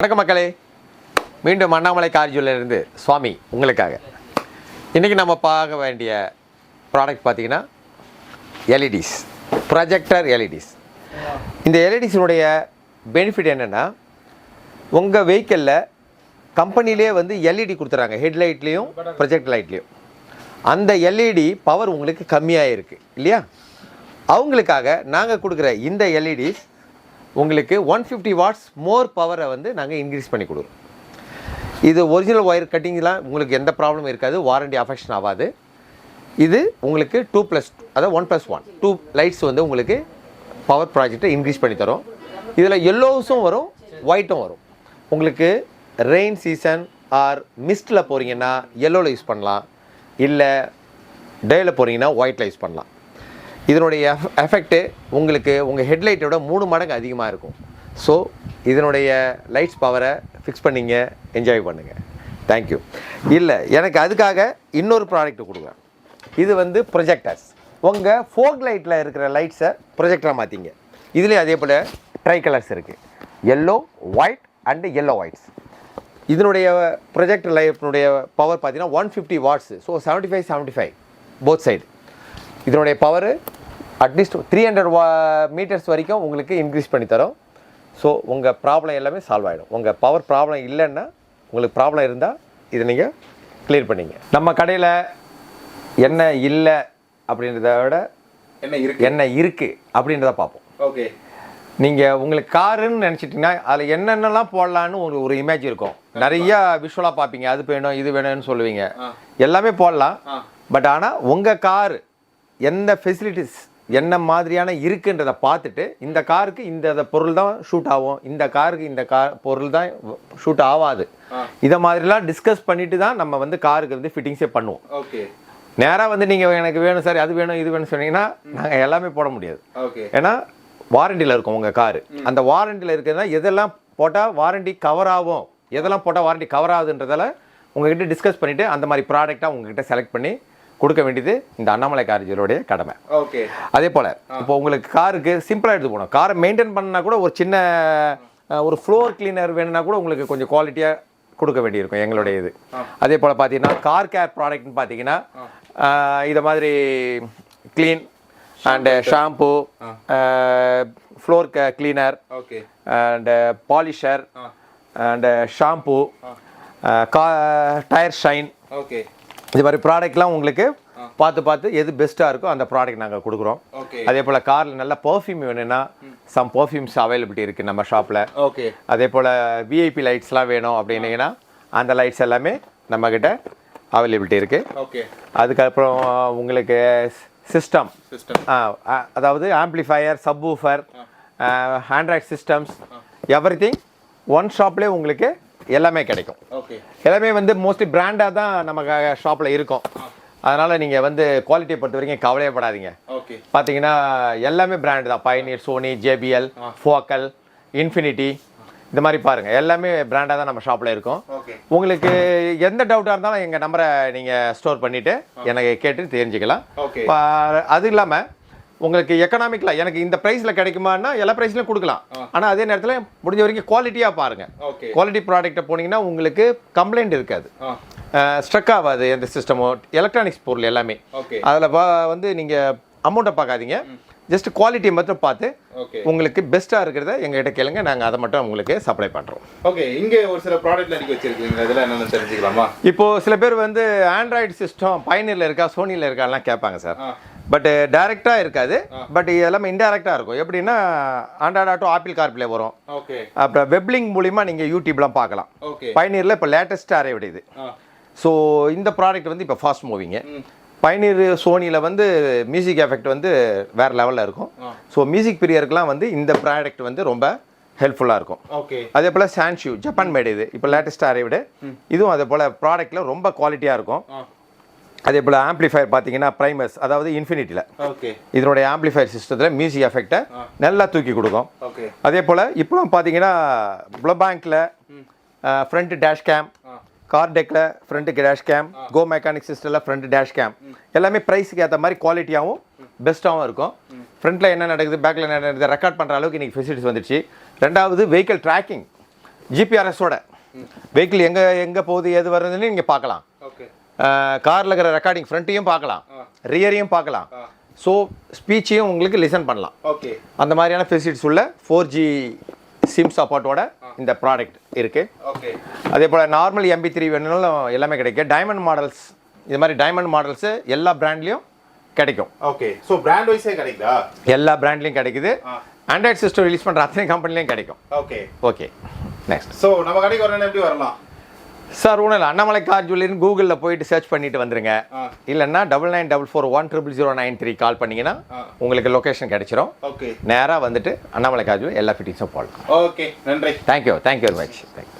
வணக்கம் மக்களே, மீண்டும் அண்ணாமலை கார் ஜுவல்லரிலிருந்து சுவாமி உங்களுக்காக. இன்றைக்கி நம்ம பார்க்க வேண்டிய ப்ராடக்ட் பார்த்திங்கன்னா எல்இடிஸ், ப்ரொஜெக்டர் எல்இடிஸ். இந்த எல்இடிஸினுடைய பெனிஃபிட் என்னென்னா, உங்கள் வெஹிக்கிளில் கம்பெனிலே வந்து எல்இடி கொடுத்துறாங்க, ஹெட்லைட்லேயும் ப்ரொஜெக்ட் லைட்லேயும். அந்த எல்இடி பவர் உங்களுக்கு கம்மியாக இருக்குது இல்லையா? அவங்களுக்காக நாங்கள் கொடுக்குற இந்த எல்இடிஸ் உங்களுக்கு 150 வாட்ஸ் மோர் பவரை வந்து நாங்கள் இன்க்ரீஸ் பண்ணி கொடுக்குறோம். இது ஒரிஜினல் ஒயர் கட்டிங்லாம் உங்களுக்கு எந்த ப்ராப்ளமும் இருக்காது, வாரண்டி அஃபெக்ஷன் ஆகாது. இது உங்களுக்கு 2+2, அதாவது 1+1 2 லைட்ஸ் வந்து உங்களுக்கு பவர் ப்ராஜெக்டை இன்க்ரீஸ் பண்ணி தரும். இதில் எல்லோஸும் வரும், ஒயிட்டும் வரும். உங்களுக்கு ரெயின் சீசன் ஆர் மிஸ்ட்டில் போகிறீங்கன்னா எல்லோவில் யூஸ் பண்ணலாம், இல்லை டேயில் போகிறீங்கன்னா ஒயிட்டில் யூஸ் பண்ணலாம். இதனுடைய எஃபெக்ட்டு உங்களுக்கு உங்கள் ஹெட்லைட்டோட 3 மடங்கு அதிகமாக இருக்கும். ஸோ இதனுடைய லைட்ஸ் பவரை ஃபிக்ஸ் பண்ணிங்க, என்ஜாய் பண்ணுங்கள். தேங்க்யூ. இல்லை எனக்கு அதுக்காக இன்னொரு ப்ராடக்ட் கொடுங்க. இது வந்து ப்ரொஜெக்டர்ஸ். உங்கள் ஃபோக் லைட்டில் இருக்கிற லைட்ஸை ப்ரொஜெக்டராக மாற்றிங்க. இதுலேயும் அதே போல் ட்ரை கலர்ஸ் இருக்குது, yellow white and yellow whites. இதனுடைய ப்ரொஜெக்டர் லைட்னுடைய பவர் பார்த்தீங்கன்னா 150 வாட்ஸு. So 75 both side. இதனுடைய பவர் அட்லீஸ்ட் 300 மீட்டர்ஸ் வரைக்கும் உங்களுக்கு இன்க்ரீஸ் பண்ணி தரும். ஸோ உங்கள் ப்ராப்ளம் எல்லாமே சால்வ் ஆகிடும். உங்கள் பவர் ப்ராப்ளம் இல்லைன்னா, உங்களுக்கு ப்ராப்ளம் இருந்தால் இதை நீங்கள் கிளியர் பண்ணிங்க. நம்ம கடையில் என்ன இல்லை அப்படின்றத விட என்ன இருக்குது அப்படின்றத பார்ப்போம். ஓகே, நீங்கள் உங்களுக்கு காருன்னு நினச்சிட்டிங்கன்னா அதில் என்னென்னலாம் போடலான்னு உங்களுக்கு ஒரு இமேஜ் இருக்கும். நிறையா விஷுவலாக பார்ப்பீங்க, அது வேணும் இது வேணும்னு சொல்லுவீங்க, எல்லாமே போடலாம். பட் ஆனால் உங்கள் காரு எந்த ஃபெசிலிட்டிஸ் என்ன மாதிரியான இருக்குன்றதை பார்த்துட்டு, இந்த காருக்கு இந்த பொருள் தான் ஷூட் ஆகும், இந்த காருக்கு இந்த பொருள் தான் ஷூட் ஆகாது, இதை மாதிரிலாம் டிஸ்கஸ் பண்ணிட்டு தான் நம்ம வந்து காருக்கு வந்து ஃபிட்டிங்ஸே பண்ணுவோம். ஓகே, நேராக வந்து நீங்கள் எனக்கு வேணும் சார், அது வேணும் இது வேணும்னு சொன்னீங்கன்னா நாங்கள் எல்லாமே போட முடியாது. ஏன்னா வாரண்டியில் இருக்கும் உங்கள் காரு. அந்த வாரண்டியில் இருக்கிறதுனா எதெல்லாம் போட்டால் வாரண்டி கவர் ஆகும், எதெல்லாம் போட்டால் வாரண்டி கவர் ஆகுதுன்றதால உங்ககிட்ட டிஸ்கஸ் பண்ணிவிட்டு அந்த மாதிரி ப்ராடக்டாக உங்ககிட்ட செலக்ட் பண்ணி கொடுக்க வேண்டியது இந்த அண்ணாமலை கார் ஜுவல்லரியோடைய கடமை. ஓகே, அதே போல் இப்போ உங்களுக்கு காருக்கு சிம்பிளாக எடுத்து போகணும், காரை மெயின்டைன் பண்ணால் கூட ஒரு சின்ன ஒரு ஃப்ளோர் கிளீனர் வேணும்னா கூட உங்களுக்கு கொஞ்சம் குவாலிட்டியாக கொடுக்க வேண்டியிருக்கும் எங்களுடைய இது. அதே போல் பார்த்தீங்கன்னா கார் கேர் ப்ராடக்ட்னு பார்த்தீங்கன்னா இதை மாதிரி clean and shampoo, floor cleaner and polisher and shampoo, tyre shine, okay, இது மாதிரி ப்ராடக்ட்லாம் உங்களுக்கு பார்த்து எது பெஸ்ட்டாக இருக்கோ அந்த ப்ராடக்ட் நாங்கள் கொடுக்குறோம். அதே போல் காரில் நல்ல பர்ஃப்யூம் வேணும்னா சம் பர்ஃப்யூம்ஸ் அவைலபிலிட்டி இருக்குது நம்ம ஷாப்பில். ஓகே, அதே போல் விஐபி லைட்ஸ்லாம் வேணும் அப்படின்னீங்கன்னா அந்த லைட்ஸ் எல்லாமே நம்மக்கிட்ட அவைலபிலிட்டி இருக்குது. ஓகே, அதுக்கப்புறம் உங்களுக்கு சிஸ்டம், அதாவது amplifier, subwoofer, android systems, everything one ஷாப்லேயே உங்களுக்கு எல்லாமே கிடைக்கும். ஓகே, எல்லாமே வந்து மோஸ்ட்லி பிராண்டாக தான் நம்ம ஷாப்பில் இருக்கும். அதனால் நீங்கள் வந்து குவாலிட்டியை பொறுத்த வரைக்கும் கவலையப்படாதீங்க. ஓகே, பார்த்தீங்கன்னா எல்லாமே பிராண்டு தான். Pioneer, Sony, JBL, Focal, Infinity, இந்த மாதிரி பாருங்கள், எல்லாமே பிராண்டாக தான் நம்ம ஷாப்பில் இருக்கும். உங்களுக்கு எந்த டவுட்டாக இருந்தாலும் எங்கள் நம்பரை நீங்கள் ஸ்டோர் பண்ணிவிட்டு எனக்கு கேட்டு தெரிஞ்சுக்கலாம். அது இல்லாமல் உங்களுக்கு எக்கனாமிக்கில் எனக்கு இந்த ப்ரைஸில் கிடைக்குமான்னா எல்லா ப்ரைஸ்லையும் கொடுக்கலாம். ஆனால் அதே நேரத்தில் முடிஞ்ச வரைக்கும் குவாலிட்டியாக பாருங்கள். குவாலிட்டி ப்ராடக்ட்டை போனீங்கன்னா உங்களுக்கு கம்ப்ளைண்ட் இருக்காது, ஸ்ட்ரக் ஆகாது எந்த சிஸ்டமோ, எலக்ட்ரானிக்ஸ் பொருள் எல்லாமே. அதில் வந்து நீங்கள் அமௌண்ட்டை பார்க்காதீங்க, ஜஸ்ட் குவாலிட்டியை மட்டும் பார்த்து உங்களுக்கு பெஸ்ட்டாக இருக்கிறத எங்ககிட்ட கேளுங்க, நாங்கள் அதை மட்டும் உங்களுக்கு சப்ளை பண்ணுறோம். ஓகே, இங்கே ஒரு சில ப்ராடக்ட்ல நீங்கள் வச்சிருக்கீங்க, இதெல்லாம் என்னென்னு தெரிஞ்சுக்கலாமா? இப்போது சில பேர் வந்து ஆண்ட்ராய்டு சிஸ்டம் பைனியரில் இருக்கா, சோனியில் இருக்காலாம் கேட்பாங்க சார். பட் டைரெக்டாக இருக்காது, பட் எல்லாமே இன்டைரக்டாக இருக்கும். எப்படின்னா ஆண்ட்ராய்டு ஆட்டோ, ஆப்பிள் கார்ப்ளே வரும். அப்புறம் வெப்லிங் மூலிமா நீங்கள் யூடியூப்லாம் பார்க்கலாம். பைனியரில் இப்போ லேட்டஸ்ட்டாக அரைவிடுது. ஸோ இந்த ப்ராடக்ட் வந்து இப்போ ஃபாஸ்ட் மூவிங்க. பைனியர், சோனியில் வந்து மியூசிக் எஃபெக்ட் வந்து வேறு லெவலில் இருக்கும். ஸோ மியூசிக் பிரியருக்குலாம் வந்து இந்த ப்ராடக்ட் வந்து ரொம்ப ஹெல்ப்ஃபுல்லாக இருக்கும். அதே போல் சான்ஷியூ ஜப்பான் மேட், இது இப்போ லேட்டஸ்ட்டாக அரைவிடு. இதுவும் அதே போல் ப்ராடக்ட்டில் ரொம்ப குவாலிட்டியாக இருக்கும். அதே போல் ஆம்ப்ளிஃபயர் பார்த்தீங்கன்னா ப்ரைமர்ஸ், அதாவது இன்ஃபினிட்டியில் இதனுடைய ஆம்ப்ளிஃபயர் சிஸ்டத்தில் மியூசிக் எஃபெக்டை நல்லா தூக்கி கொடுக்கும். அதே போல் இப்போலாம் பார்த்தீங்கன்னா ப்ளோபேங்கில் ஃப்ரண்ட் டேஷ் கேம், கார் டெக்கில் front dash cam, Go mechanic சிஸ்டமில் ஃப்ரண்ட் டேஷ் கேம், எல்லாமே ப்ரைஸுக்கு ஏற்ற மாதிரி குவாலிட்டியாகவும் பெஸ்ட்டாகவும் இருக்கும். ஃப்ரண்ட்டில் என்ன நடக்குது, பேக்கில் என்ன நடக்குது ரெக்கார்ட் பண்ணுற அளவுக்கு இன்றைக்கி ஃபெசிலிட்டிஸ் வந்துடுச்சு. ரெண்டாவது வெஹிக்கிள் ட்ராக்கிங், ஜிபிஆர்எஸோட வெஹிக்கிள் எங்கே போகுது எது வருதுன்னு நீங்கள் பார்க்கலாம். ஓகே. காரில் இருக்கிற ரெக்கார்டிங் ஃப்ரண்ட்டையும் பார்க்கலாம், ரியரையும் பார்க்கலாம். ஸோ ஸ்பீச்சையும் உங்களுக்கு லிசன் பண்ணலாம். ஓகே. அந்த மாதிரியான ஃபெசிலிட்டிஸ் உள்ள 4G சிம் சப்போர்ட்டோட இந்த ப்ராடக்ட் இருக்குது. ஓகே. அதே போல் நார்மல் MP3 வேணுனாலும் எல்லாமே கிடைக்கும். டைமண்ட் மாடல்ஸ், இது மாதிரி டைமண்ட் மாடல்ஸு எல்லா பிராண்ட்லேயும் கிடைக்கும். ஓகே. ஸோ பிராண்ட் வைஸே கிடைக்குதா? எல்லா பிராண்ட்லேயும் கிடைக்குது. ஆண்ட்ராய்ட் சிஸ்டம் ரிலீஸ் பண்ணுற அத்தனை கம்பெனிலையும் கிடைக்கும். ஓகே. Okay, next. ஸோ நம்ம கடைக்கு வரணும் எப்படி வரலாம் சார்? ஒன்றும் இல்லை, அண்ணாமலை கார் ஜுவல்லரின்னு கூகுளில் போயிட்டு சர்ச் பண்ணிட்டு வந்துருங்க. இல்லைன்னா 9944410093 கால் பண்ணிங்கன்னா உங்களுக்கு லொக்கேஷன் கிடைச்சிரும். ஓகே. நேராக வந்துட்டு அண்ணாமலை கார் ஜுவல்லரி எல்லா ஃபிட்டிங்ஸும் போடலாம். ஓகே, நன்றி. Thank you very much. தேங்க்யூ.